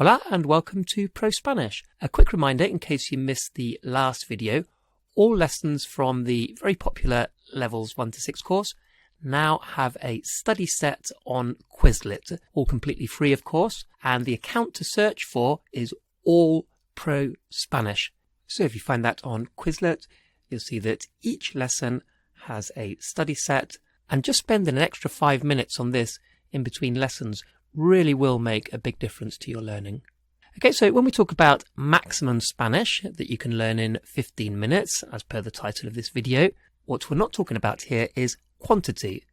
Hola and welcome to ProSpanish. A quick reminder in case you missed the last video, all lessons from the very popular Levels 1 to 6 course now have a study set on Quizlet, all completely free of course, and the account to search for is All ProSpanish. So if you find that on Quizlet, you'll see that each lesson has a study set, and just spending an extra 5 minutes on this in between lessons really will make a big difference to your learning. Okay, so when we talk about maximum Spanish that you can learn in 15 minutes, as per the title of this video, what we're not talking about here is quantity,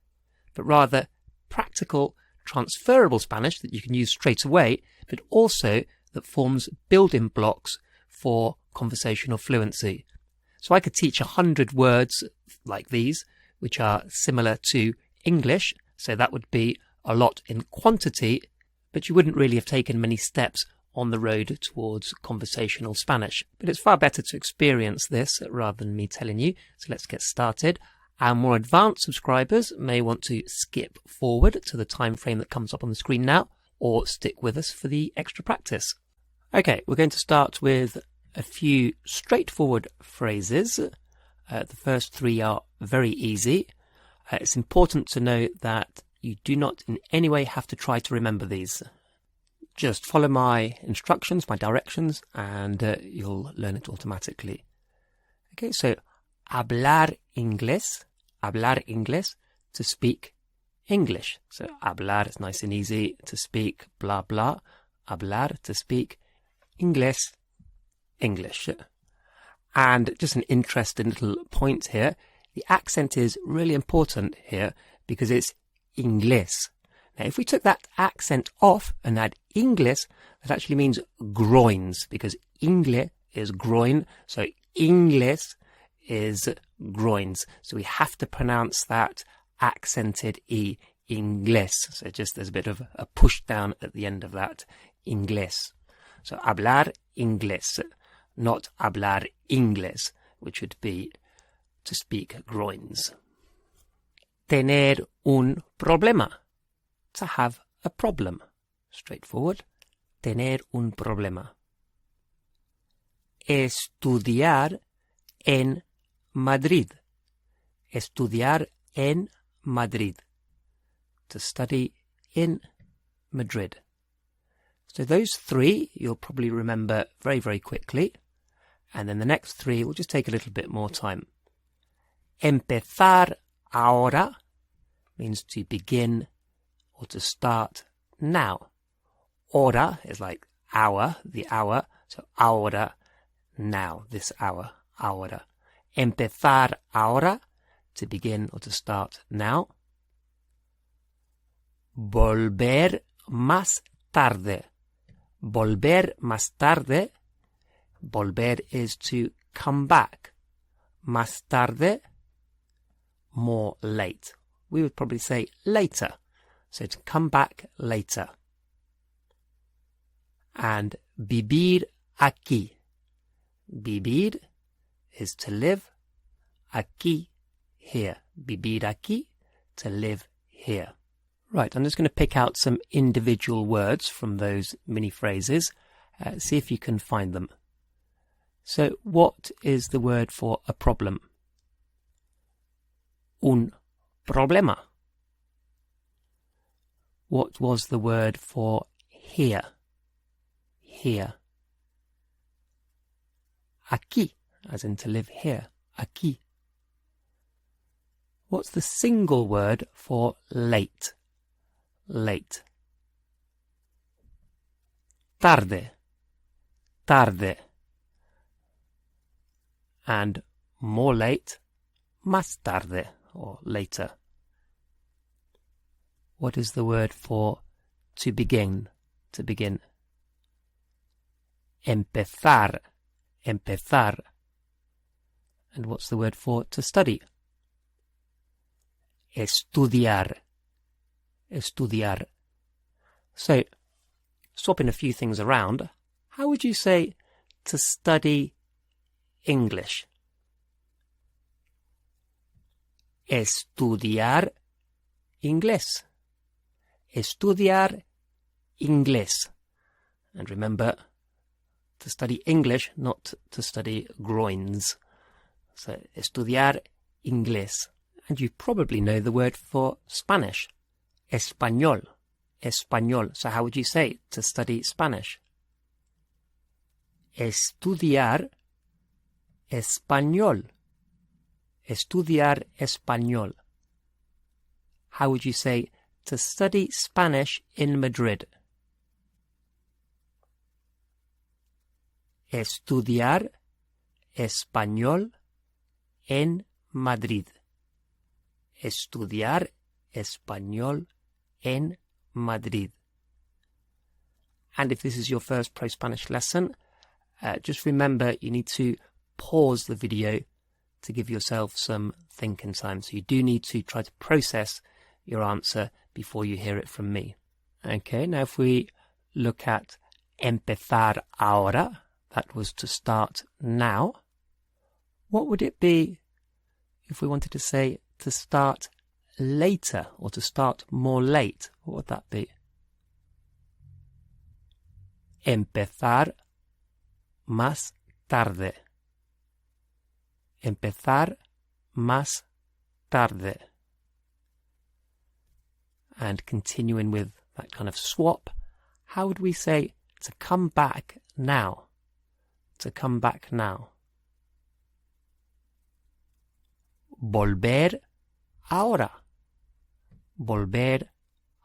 but rather practical, transferable Spanish that you can use straight away, but also that forms building blocks for conversational fluency. So I could teach 100 words like these, which are similar to English, so that would be a lot in quantity, but you wouldn't really have taken many steps on the road towards conversational Spanish. But it's far better to experience this rather than me telling you, so let's get started. Our more advanced subscribers may want to skip forward to the time frame that comes up on the screen now, or stick with us for the extra practice. Okay, we're going to start with a few straightforward phrases. The first three are very easy. It's important to know that you do not in any way have to try to remember these. Just follow my instructions, my directions, and you'll learn it automatically. Okay, so hablar inglés, to speak English. So hablar is nice and easy, to speak blah blah, hablar, to speak inglés, English. And just an interesting little point here, the accent is really important here because it's inglés. Now, if we took that accent off and add inglés, that actually means groins, because ingle is groin, so inglés is groins. So we have to pronounce that accented E, inglés. So just there's a bit of a push down at the end of that, inglés. So hablar inglés, not hablar inglés, which would be to speak groins. Tener un problema, to have a problem. Straightforward. Tener un problema. Estudiar en Madrid. Estudiar en Madrid. To study in Madrid. So those three you'll probably remember very, very quickly. And then the next three will just take a little bit more time. Empezar ahora means to begin or to start now. Hora is like hour, the hour. So ahora, now, this hour, ahora. Empezar ahora, to begin or to start now. Volver más tarde. Volver más tarde. Volver is to come back. Más tarde, more late. We would probably say later. So to come back later. And vivir aquí. Vivir is to live. Aquí, here. Vivir aquí, to live here. Right, I'm just going to pick out some individual words from those mini phrases. See if you can find them. So what is the word for a problem? Un problema. What was the word for here? Here. Aquí, as in to live here. Aquí. What's the single word for late? Late. Tarde. Tarde. And more late, más tarde, or later. What is the word for to begin? To begin. Empezar. Empezar. And what's the word for to study? Estudiar. Estudiar. So, swapping a few things around, how would you say to study English? Estudiar inglés. Estudiar inglés. And remember to study English, not to study groins. So, estudiar inglés. And you probably know the word for Spanish. Español. Español. So how would you say to study Spanish? Estudiar español. Estudiar español. How would you say to study Spanish in Madrid? Estudiar español en Madrid. Estudiar español en Madrid. And if this is your first Pro-Spanish lesson, just remember you need to pause the video to give yourself some thinking time. So you do need to try to process your answer before you hear it from me. Okay, now if we look at empezar ahora, that was to start now. What would it be if we wanted to say to start later or to start more late? What would that be? Empezar más tarde. Empezar más tarde. And continuing with that kind of swap, how would we say to come back now? To come back now. Volver ahora. Volver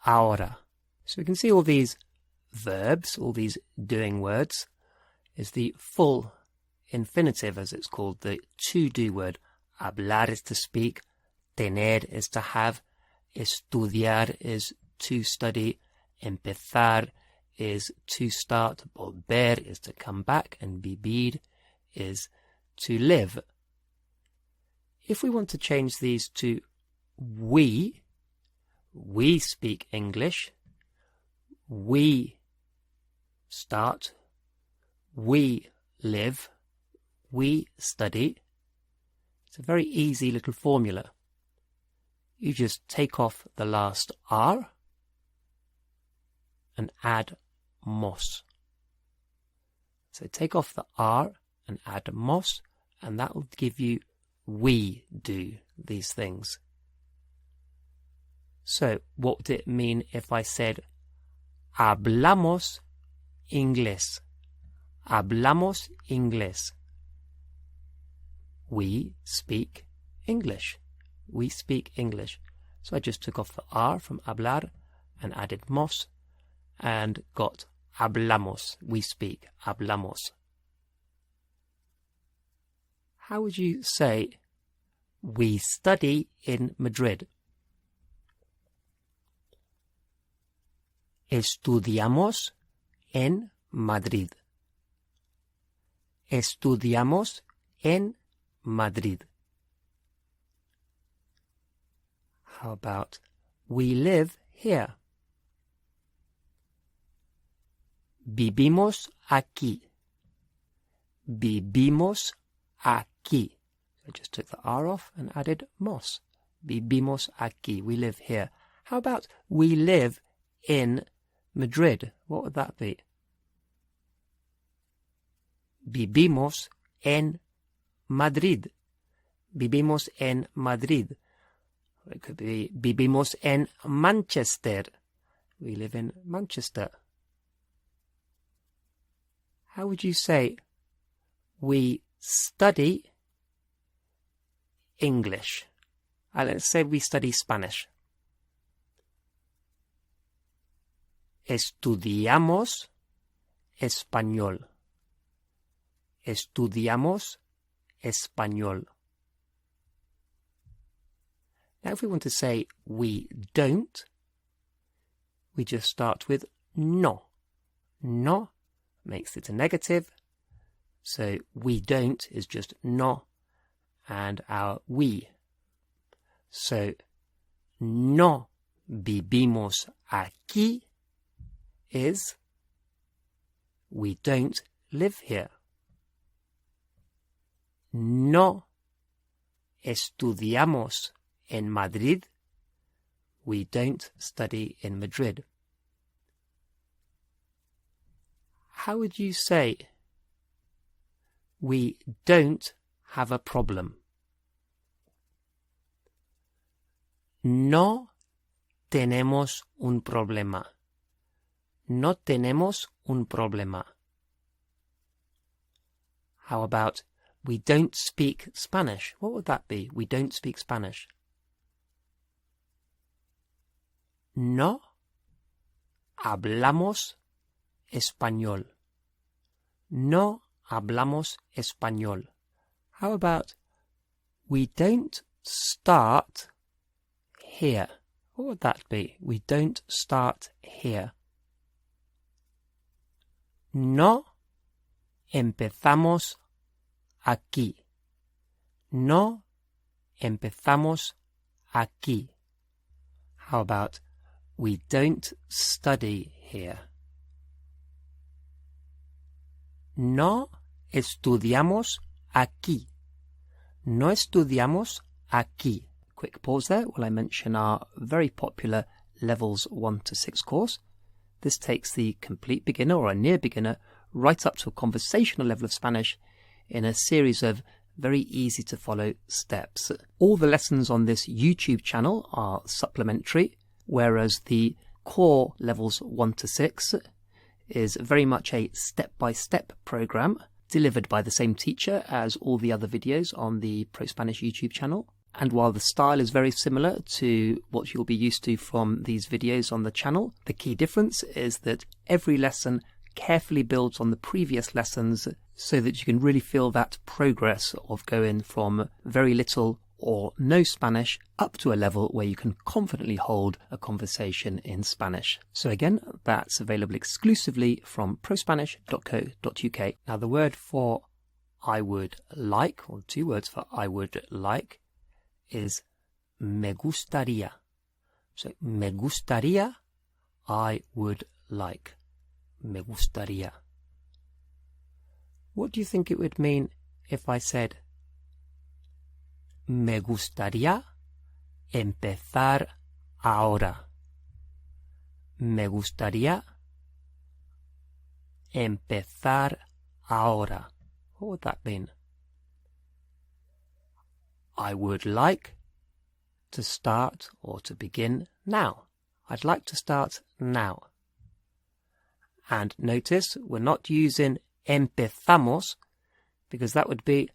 ahora. So we can see all these verbs, all these doing words, is the full infinitive, as it's called, the to-do word. Hablar is to speak, tener is to have, estudiar is to study, empezar is to start, volver is to come back, and vivir is to live. If we want to change these to we speak English, we start, we live, we study. It's a very easy little formula. You just take off the last R and add mos. So take off the R and add mos, and that will give you we do these things. So what would it mean if I said hablamos inglés? Hablamos inglés. We speak English. We speak English. So I just took off the R from hablar and added mos and got hablamos. We speak. Hablamos. How would you say we study in Madrid? Estudiamos en Madrid. Estudiamos en Madrid. How about we live here? Vivimos aquí. Vivimos aquí. I just took the R off and added mos. Vivimos aquí. We live here. How about we live in Madrid? What would that be? Vivimos en Madrid. Vivimos en Madrid. It could be vivimos en Manchester. We live in Manchester. How would you say we study English? Let's say we study Spanish. Estudiamos español. Estudiamos español. Now if we want to say we don't, we just start with no. No makes it a negative. So we don't is just no and our we. So no vivimos aquí is we don't live here. No estudiamos en Madrid. We don't study in Madrid. How would you say we don't have a problem? No tenemos un problema. No tenemos un problema. How about we don't speak Spanish? What would that be? We don't speak Spanish. No hablamos español. No hablamos español. How about we don't start here? What would that be? We don't start here. No empezamos aquí. No empezamos aquí. How about we don't study here? No estudiamos aquí. No estudiamos aquí. Quick pause there while I mention our very popular Levels 1 to 6 course. This takes the complete beginner or a near beginner right up to a conversational level of Spanish in a series of very easy to follow steps. All the lessons on this YouTube channel are supplementary, whereas the core Levels 1 to 6 is very much a step-by-step program delivered by the same teacher as all the other videos on the ProSpanish YouTube channel. And while the style is very similar to what you'll be used to from these videos on the channel, the key difference is that every lesson carefully builds on the previous lessons so that you can really feel that progress of going from very little or no Spanish up to a level where you can confidently hold a conversation in Spanish. So again, that's available exclusively from prospanish.co.uk. Now the word for I would like, or two words for I would like, is me gustaría. So me gustaría, I would like. Me gustaría. What do you think it would mean if I said me gustaría empezar ahora? Me gustaría empezar ahora. What would that mean? I would like to start or to begin now. I'd like to start now. And notice we're not using empezamos because that would be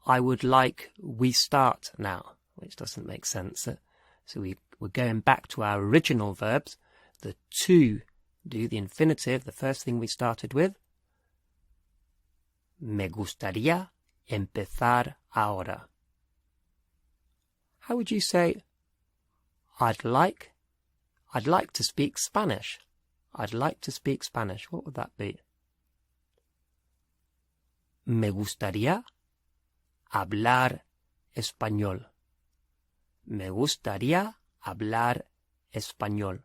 I would like we start now, which doesn't make sense. So we're going back to our original verbs, the to do, the infinitive, the first thing we started with. Me gustaría empezar ahora. How would you say I'd like to speak Spanish? I'd like to speak Spanish. What would that be? Me gustaría hablar español. Me gustaría hablar español.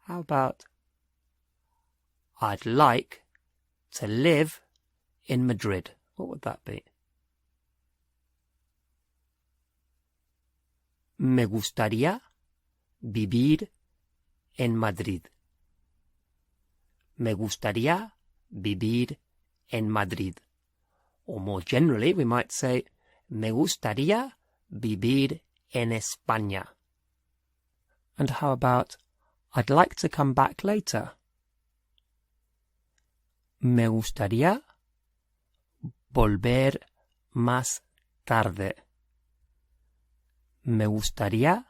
How about I'd like to live in Madrid? What would that be? Me gustaría vivir en Madrid. Me gustaría vivir en Madrid. Or more generally, we might say, me gustaría vivir en España. And how about, I'd like to come back later? Me gustaría volver más tarde. Me gustaría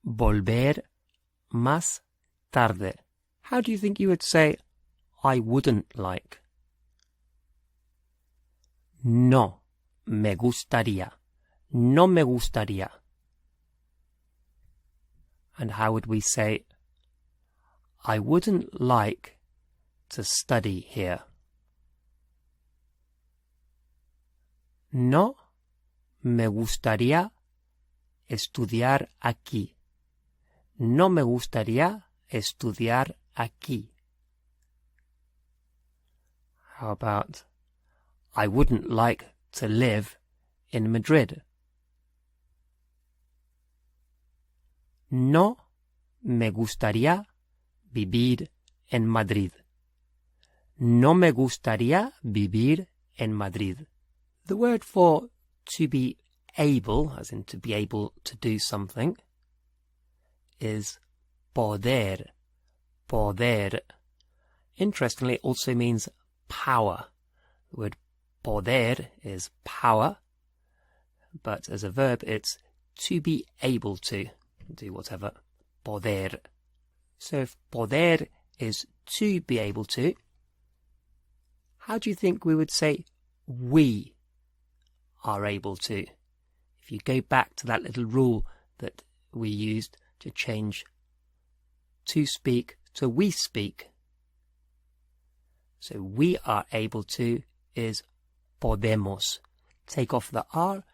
volver más tarde. How do you think you would say, I wouldn't like? No me gustaría. No me gustaría. And how would we say, I wouldn't like to study here? No me gustaría estudiar aquí. No me gustaría estudiar aquí. How about, I wouldn't like to live in Madrid? No me gustaría vivir en Madrid. No me gustaría vivir en Madrid. The word for to be able, as in to be able to do something, is poder. Poder. Interestingly, it also means power. The word poder is power, but as a verb, it's to be able to do whatever. Poder. So if poder is to be able to, how do you think we would say we are able to? If you go back to that little rule that we used to change to speak to we speak. So we are able to is podemos. Take off the R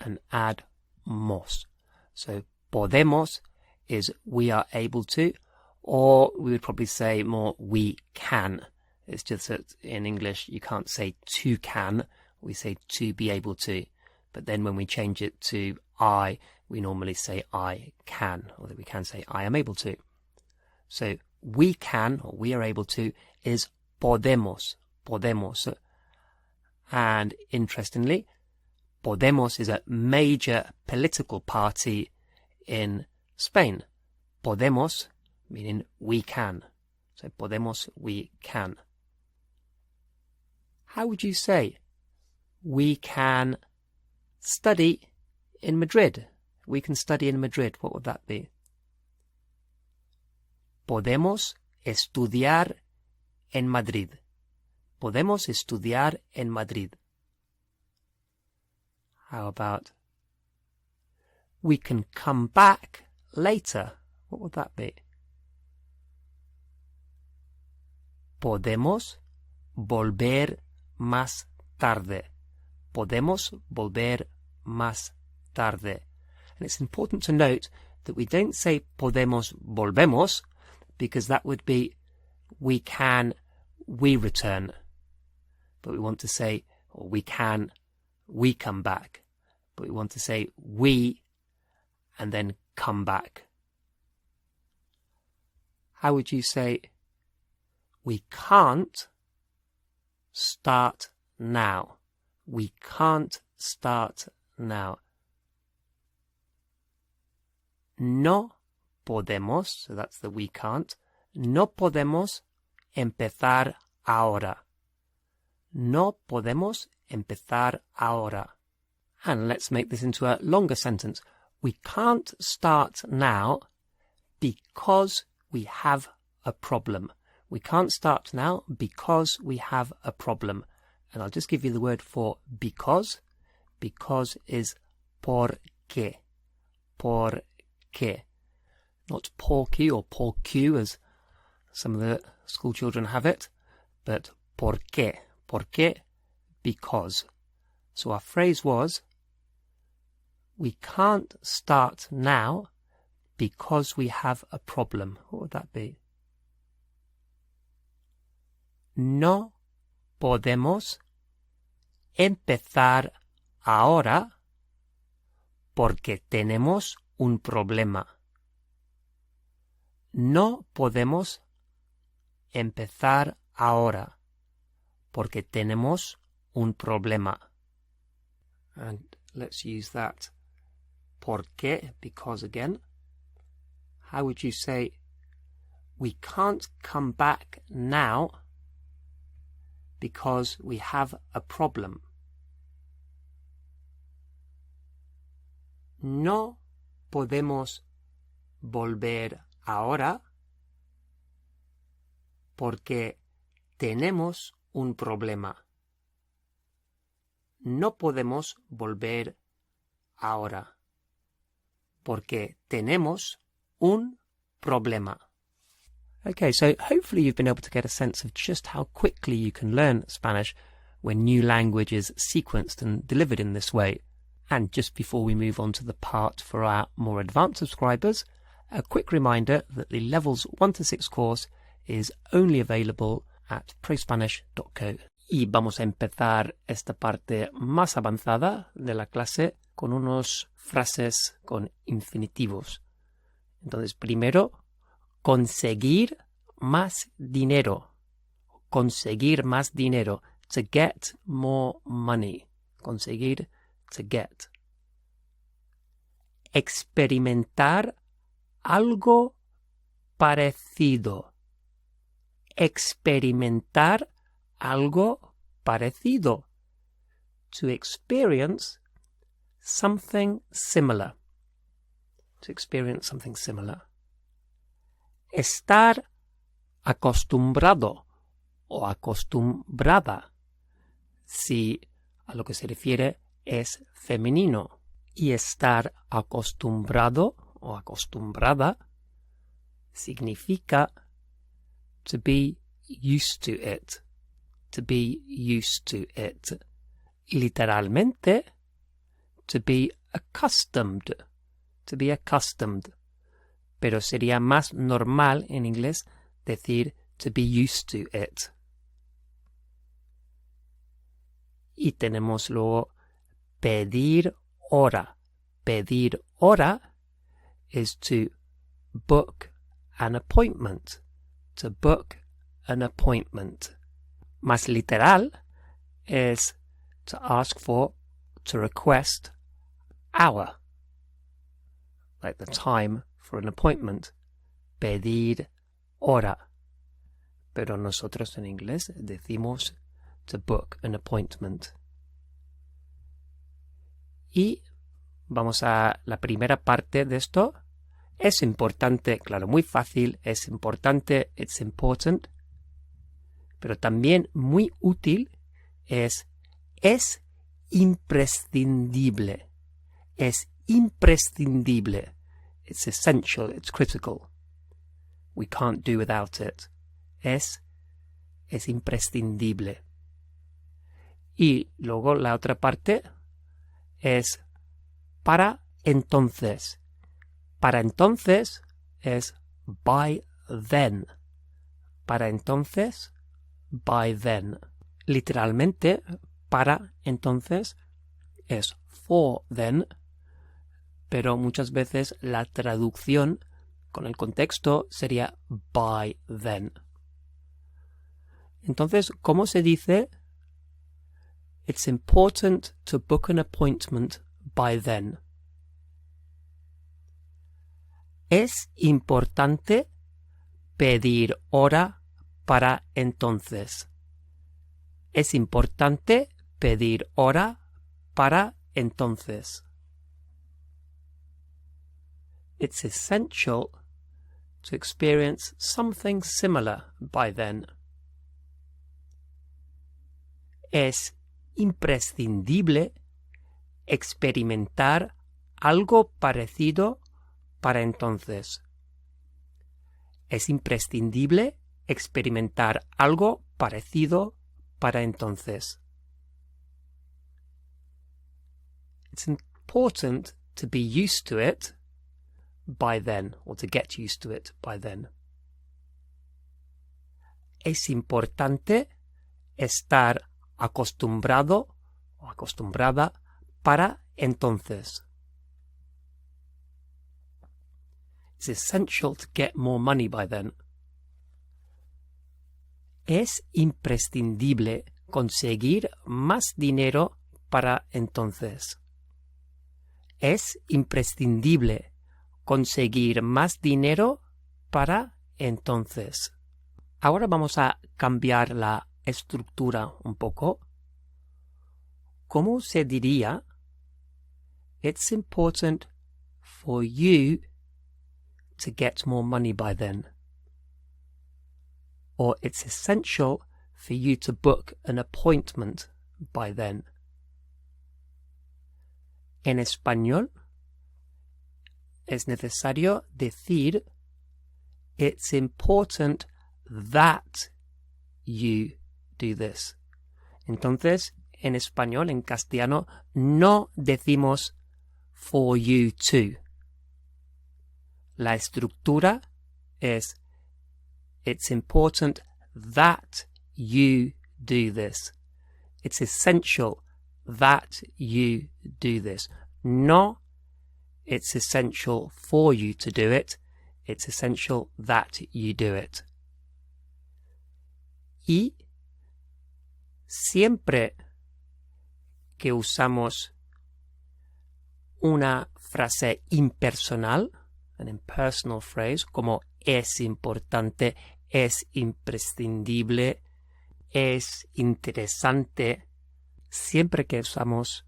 and add mos. So podemos is we are able to, or we would probably say more we can. It's just that in English you can't say to can, we say to be able to. But then when we change it to I, we normally say I can, or that we can say I am able to. So we can, or we are able to, is podemos. Podemos. And interestingly, Podemos is a major political party in Spain. Podemos meaning we can. So podemos, we can. How would you say we can study in Madrid? We can study in Madrid. What would that be? Podemos estudiar en Madrid. Podemos estudiar en Madrid. How about we can come back later? What would that be? Podemos volver más tarde. Podemos volver más tarde. And it's important to note that we don't say podemos volvemos, because that would be we can, we return. But we want to say, or we can, we come back. But we want to say we and then come back. How would you say we can't start now? We can't start now. No podemos, so that's the we can't. No podemos empezar ahora. No podemos empezar ahora. And let's make this into a longer sentence. We can't start now because we have a problem. We can't start now because we have a problem. And I'll just give you the word for because. Because is porque. Porque. Not porky or porcu as some of the school children have it, but porque. Porque, because. So our phrase was, we can't start now because we have a problem. What would that be? No podemos empezar ahora porque tenemos un problema. No podemos empezar ahora porque tenemos un problema. And let's use that porque, because again. How would you say we can't come back now because we have a problem? No podemos volver ahora porque tenemos un problema. No podemos volver ahora porque tenemos un problema. Okay, so hopefully you've been able to get a sense of just how quickly you can learn Spanish when new language is sequenced and delivered in this way. And just before we move on to the part for our more advanced subscribers, a quick reminder that the Levels 1 to 6 course is only available at ProSpanish.co. Y vamos a empezar esta parte más avanzada de la clase con unas frases con infinitivos. Entonces, primero, conseguir más dinero. Conseguir más dinero. To get more money. Conseguir, to get. Experimentar algo parecido. Experimentar algo parecido. To experience something similar. To experience something similar. Estar acostumbrado o acostumbrada. Si a lo que se refiere es femenino. Y estar acostumbrado o acostumbrada significa to be used to it. To be used to it. Literalmente, to be accustomed. To be accustomed. Pero sería más normal en inglés decir to be used to it. Y tenemos luego pedir hora. Pedir hora is to book an appointment. To book an appointment. Más literal is to ask for, to request, hour. Like the time for an appointment. Pedir hora. Pero nosotros en inglés decimos to book an appointment. Y vamos a la primera parte de esto. Es importante, claro, muy fácil, es importante, it's important. Pero también muy útil es imprescindible. Es imprescindible. It's essential, it's critical. We can't do without it. Es imprescindible. Y luego la otra parte es para entonces. Para entonces es by then. Para entonces, by then. Literalmente, para entonces es for then, pero muchas veces la traducción con el contexto sería by then. Entonces, ¿cómo se dice? It's important to book an appointment by then. Es importante pedir hora para entonces. Es importante pedir hora para entonces. It's essential to experience something similar by then. Es imprescindible experimentar algo parecido para entonces. Es imprescindible experimentar algo parecido para entonces. It's important to be used to it by then, or to get used to it by then. Es importante estar acostumbrado o acostumbrada para entonces. It's essential to get more money by then. Es imprescindible conseguir más dinero para entonces. Es imprescindible conseguir más dinero para entonces. Ahora vamos a cambiar la estructura un poco. ¿Cómo se diría? It's important for you to get more money by then. Or it's essential for you to book an appointment by then. En español es necesario decir it's important that you do this. Entonces, en español, en castellano, no decimos for you to. La estructura es it's important that you do this. It's essential that you do this. No, it's essential for you to do it. It's essential that you do it. Y siempre que usamos una frase impersonal, an impersonal phrase, como es importante, es imprescindible, es interesante, siempre que usamos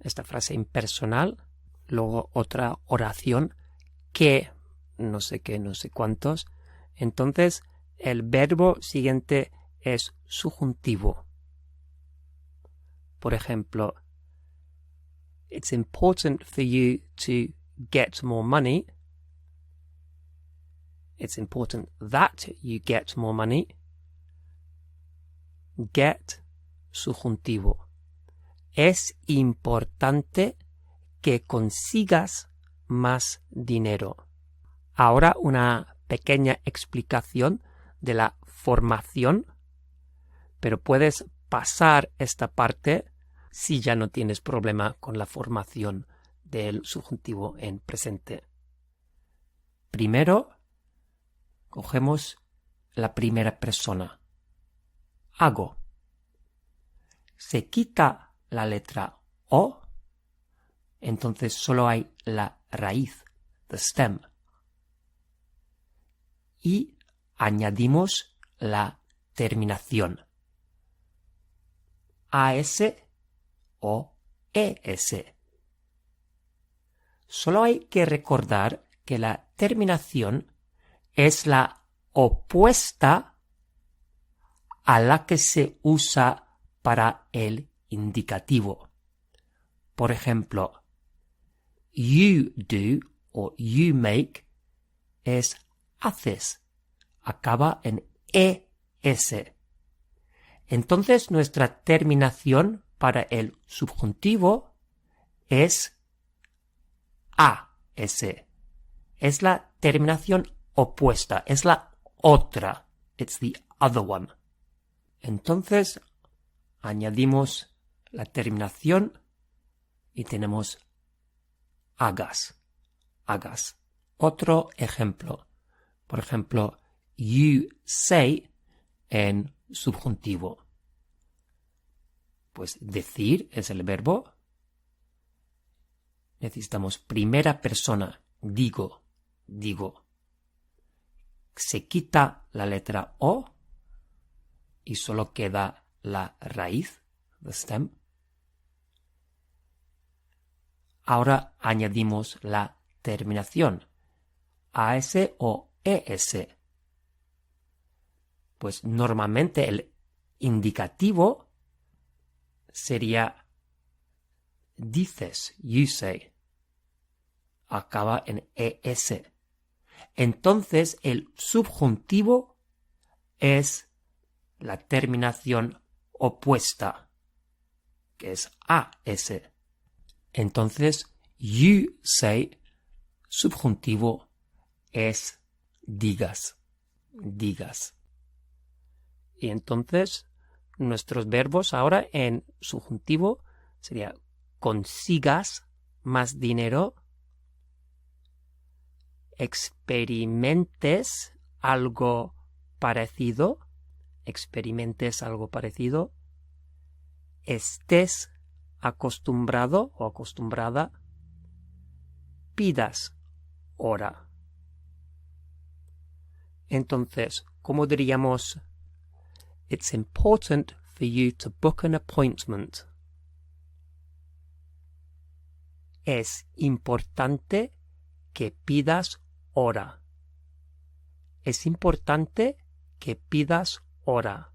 esta frase impersonal, luego otra oración, que, no sé qué, no sé cuántos, entonces el verbo siguiente es subjuntivo. Por ejemplo, it's important for you to get more money. It's important that you get more money. Get, subjuntivo. Es importante que consigas más dinero. Ahora una pequeña explicación de la formación, pero puedes pasar esta parte si ya no tienes problema con la formación del subjuntivo en presente. Primero, cogemos la primera persona. Hago. Se quita la letra O, entonces solo hay la raíz, the stem. Y añadimos la terminación. AS o ES. Solo hay que recordar que la terminación es la opuesta a la que se usa para el indicativo. Por ejemplo, you do o you make es haces. Acaba en ES. Entonces nuestra terminación para el subjuntivo es AS. Es la terminación opuesta, es la otra. It's the other one. Entonces añadimos la terminación y tenemos hagas. Hagas. Otro ejemplo. Por ejemplo, you say en subjuntivo. Pues decir es el verbo. Necesitamos primera persona. Digo. Digo. Se quita la letra O y solo queda la raíz, the stem. Ahora añadimos la terminación. AS o ES. Pues normalmente el indicativo sería dices, you say. Acaba en ES. Entonces el subjuntivo es la terminación opuesta, que es AS. Entonces you say, subjuntivo, es digas. Digas. Y entonces nuestros verbos ahora en subjuntivo sería consigas más dinero, experimentes algo parecido, estés acostumbrado o acostumbrada, pidas hora. Entonces, ¿cómo diríamos? It's important for you to book an appointment. Es importante que pidas hora. Es importante que pidas hora.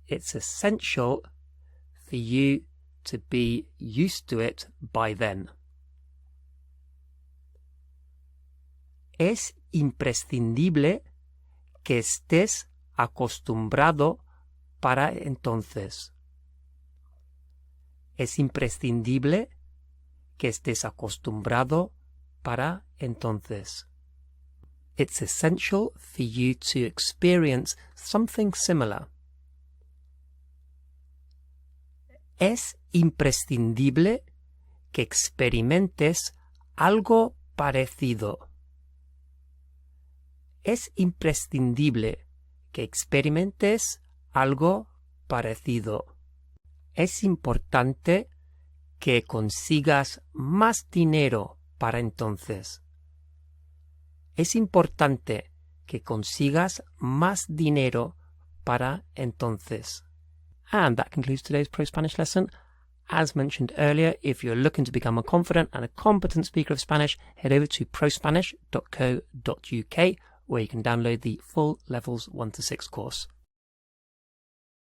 It's essential for you to be used to it by then. Es imprescindible que estés acostumbrado para entonces. Es imprescindible que estés acostumbrado para entonces. It's essential for you to experience something similar. Es imprescindible que experimentes algo parecido. Es imprescindible que experimentes algo parecido. Es importante que consigas más dinero para entonces. Es importante que consigas más dinero para entonces. And that concludes today's Pro-Spanish lesson. As mentioned earlier, if you're looking to become a confident and a competent speaker of Spanish, head over to prospanish.co.uk where you can download the full Levels 1 to 6 course.